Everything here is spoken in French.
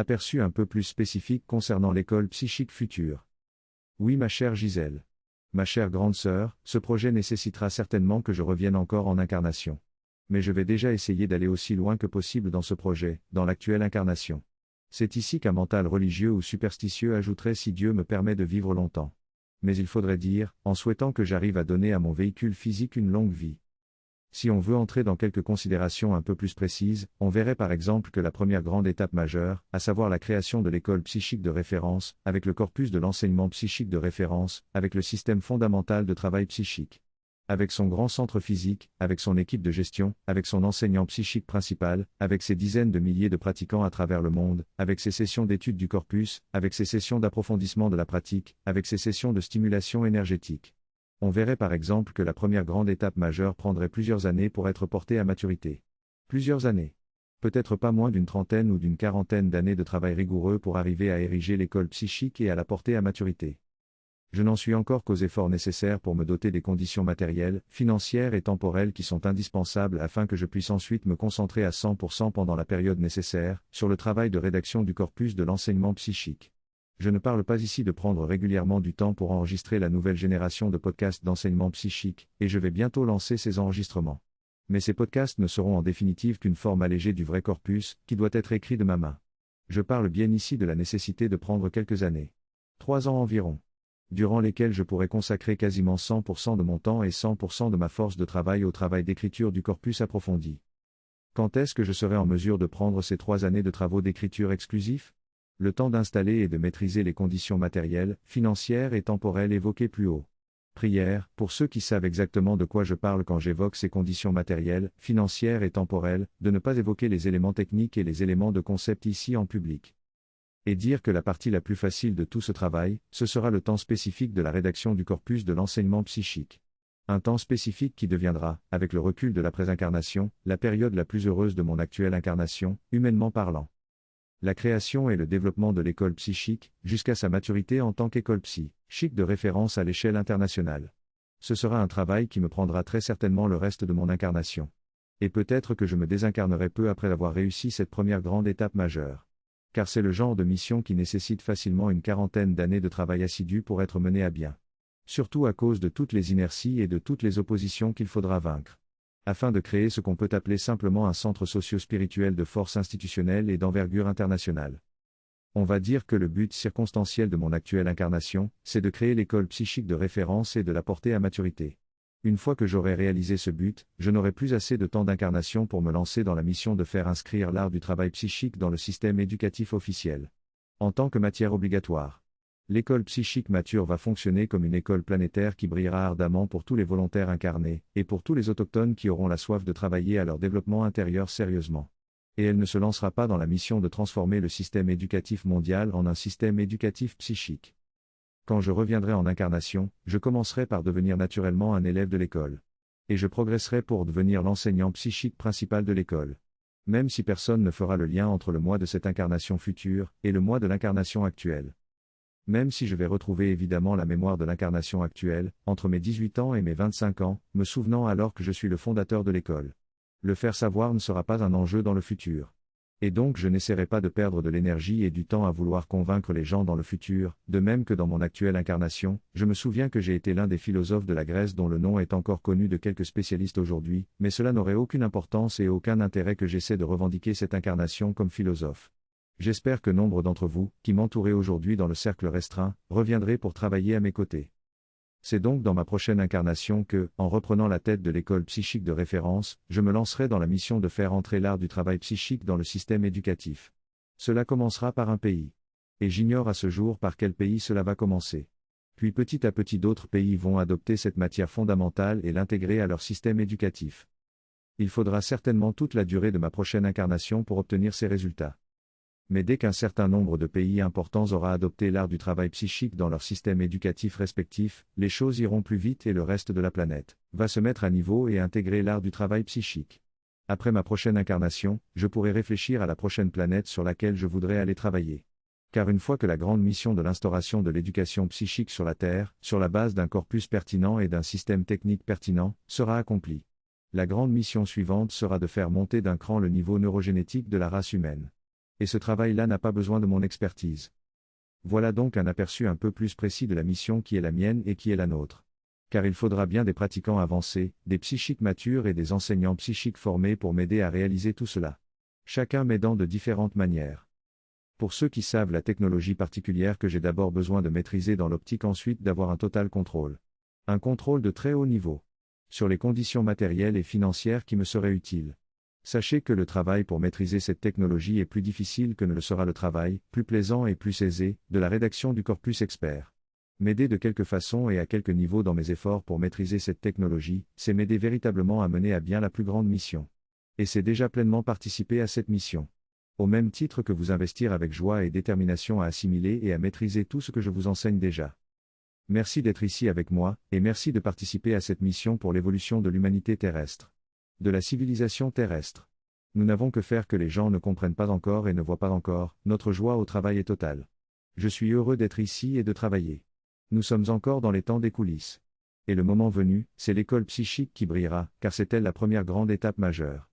Aperçu un peu plus spécifique concernant l'école psychique future. Oui, ma chère Gisèle. Ma chère grande sœur, ce projet nécessitera certainement que je revienne encore en incarnation. Mais je vais déjà essayer d'aller aussi loin que possible dans ce projet, dans l'actuelle incarnation. C'est ici qu'un mental religieux ou superstitieux ajouterait si Dieu me permet de vivre longtemps. Mais il faudrait dire, en souhaitant que j'arrive à donner à mon véhicule physique une longue vie. Si on veut entrer dans quelques considérations un peu plus précises, on verrait par exemple que la première grande étape majeure, à savoir la création de l'école psychique de référence, avec le corpus de l'enseignement psychique de référence, avec le système fondamental de travail psychique. Avec son grand centre physique, avec son équipe de gestion, avec son enseignant psychique principal, avec ses dizaines de milliers de pratiquants à travers le monde, avec ses sessions d'études du corpus, avec ses sessions d'approfondissement de la pratique, avec ses sessions de stimulation énergétique. On verrait par exemple que la première grande étape majeure prendrait plusieurs années pour être portée à maturité. Plusieurs années. Peut-être pas moins d'une trentaine ou d'une quarantaine d'années de travail rigoureux pour arriver à ériger l'école psychique et à la porter à maturité. Je n'en suis encore qu'aux efforts nécessaires pour me doter des conditions matérielles, financières et temporelles qui sont indispensables afin que je puisse ensuite me concentrer à 100% pendant la période nécessaire, sur le travail de rédaction du corpus de l'enseignement psychique. Je ne parle pas ici de prendre régulièrement du temps pour enregistrer la nouvelle génération de podcasts d'enseignement psychique, et je vais bientôt lancer ces enregistrements. Mais ces podcasts ne seront en définitive qu'une forme allégée du vrai corpus, qui doit être écrit de ma main. Je parle bien ici de la nécessité de prendre quelques années. 3 ans environ. Durant lesquels je pourrais consacrer quasiment 100% de mon temps et 100% de ma force de travail au travail d'écriture du corpus approfondi. Quand est-ce que je serai en mesure de prendre ces 3 années de travaux d'écriture exclusifs ? Le temps d'installer et de maîtriser les conditions matérielles, financières et temporelles évoquées plus haut. Prière, pour ceux qui savent exactement de quoi je parle quand j'évoque ces conditions matérielles, financières et temporelles, de ne pas évoquer les éléments techniques et les éléments de concept ici en public. Et dire que la partie la plus facile de tout ce travail, ce sera le temps spécifique de la rédaction du corpus de l'enseignement psychique. Un temps spécifique qui deviendra, avec le recul de l'après-incarnation, la période la plus heureuse de mon actuelle incarnation, humainement parlant. La création et le développement de l'école psychique, jusqu'à sa maturité en tant qu'école psychique de référence à l'échelle internationale. Ce sera un travail qui me prendra très certainement le reste de mon incarnation. Et peut-être que je me désincarnerai peu après avoir réussi cette première grande étape majeure. Car c'est le genre de mission qui nécessite facilement une quarantaine d'années de travail assidu pour être menée à bien. Surtout à cause de toutes les inerties et de toutes les oppositions qu'il faudra vaincre. Afin de créer ce qu'on peut appeler simplement un centre socio-spirituel de force institutionnelle et d'envergure internationale. On va dire que le but circonstanciel de mon actuelle incarnation, c'est de créer l'école psychique de référence et de la porter à maturité. Une fois que j'aurai réalisé ce but, je n'aurai plus assez de temps d'incarnation pour me lancer dans la mission de faire inscrire l'art du travail psychique dans le système éducatif officiel. En tant que matière obligatoire. L'école psychique mature va fonctionner comme une école planétaire qui brillera ardemment pour tous les volontaires incarnés, et pour tous les autochtones qui auront la soif de travailler à leur développement intérieur sérieusement. Et elle ne se lancera pas dans la mission de transformer le système éducatif mondial en un système éducatif psychique. Quand je reviendrai en incarnation, je commencerai par devenir naturellement un élève de l'école. Et je progresserai pour devenir l'enseignant psychique principal de l'école. Même si personne ne fera le lien entre le moi de cette incarnation future, et le moi de l'incarnation actuelle. Même si je vais retrouver évidemment la mémoire de l'incarnation actuelle, entre mes 18 ans et mes 25 ans, me souvenant alors que je suis le fondateur de l'école. Le faire savoir ne sera pas un enjeu dans le futur. Et donc je n'essaierai pas de perdre de l'énergie et du temps à vouloir convaincre les gens dans le futur, de même que dans mon actuelle incarnation, je me souviens que j'ai été l'un des philosophes de la Grèce dont le nom est encore connu de quelques spécialistes aujourd'hui, mais cela n'aurait aucune importance et aucun intérêt que j'essaie de revendiquer cette incarnation comme philosophe. J'espère que nombre d'entre vous, qui m'entourez aujourd'hui dans le cercle restreint, reviendrez pour travailler à mes côtés. C'est donc dans ma prochaine incarnation que, en reprenant la tête de l'école psychique de référence, je me lancerai dans la mission de faire entrer l'art du travail psychique dans le système éducatif. Cela commencera par un pays. Et j'ignore à ce jour par quel pays cela va commencer. Puis petit à petit d'autres pays vont adopter cette matière fondamentale et l'intégrer à leur système éducatif. Il faudra certainement toute la durée de ma prochaine incarnation pour obtenir ces résultats. Mais dès qu'un certain nombre de pays importants aura adopté l'art du travail psychique dans leur système éducatif respectif, les choses iront plus vite et le reste de la planète va se mettre à niveau et intégrer l'art du travail psychique. Après ma prochaine incarnation, je pourrai réfléchir à la prochaine planète sur laquelle je voudrais aller travailler. Car une fois que la grande mission de l'instauration de l'éducation psychique sur la Terre, sur la base d'un corpus pertinent et d'un système technique pertinent, sera accomplie, la grande mission suivante sera de faire monter d'un cran le niveau neurogénétique de la race humaine. Et ce travail-là n'a pas besoin de mon expertise. Voilà donc un aperçu un peu plus précis de la mission qui est la mienne et qui est la nôtre. Car il faudra bien des pratiquants avancés, des psychiques matures et des enseignants psychiques formés pour m'aider à réaliser tout cela. Chacun m'aidant de différentes manières. Pour ceux qui savent la technologie particulière que j'ai d'abord besoin de maîtriser dans l'optique ensuite d'avoir un total contrôle. Un contrôle de très haut niveau. Sur les conditions matérielles et financières qui me seraient utiles. Sachez que le travail pour maîtriser cette technologie est plus difficile que ne le sera le travail, plus plaisant et plus aisé, de la rédaction du corpus expert. M'aider de quelque façon et à quelque niveau dans mes efforts pour maîtriser cette technologie, c'est m'aider véritablement à mener à bien la plus grande mission. Et c'est déjà pleinement participer à cette mission. Au même titre que vous investir avec joie et détermination à assimiler et à maîtriser tout ce que je vous enseigne déjà. Merci d'être ici avec moi, et merci de participer à cette mission pour l'évolution de l'humanité terrestre. De la civilisation terrestre. Nous n'avons que faire que les gens ne comprennent pas encore et ne voient pas encore, notre joie au travail est totale. Je suis heureux d'être ici et de travailler. Nous sommes encore dans les temps des coulisses. Et le moment venu, c'est l'école psychique qui brillera, car c'est elle la première grande étape majeure.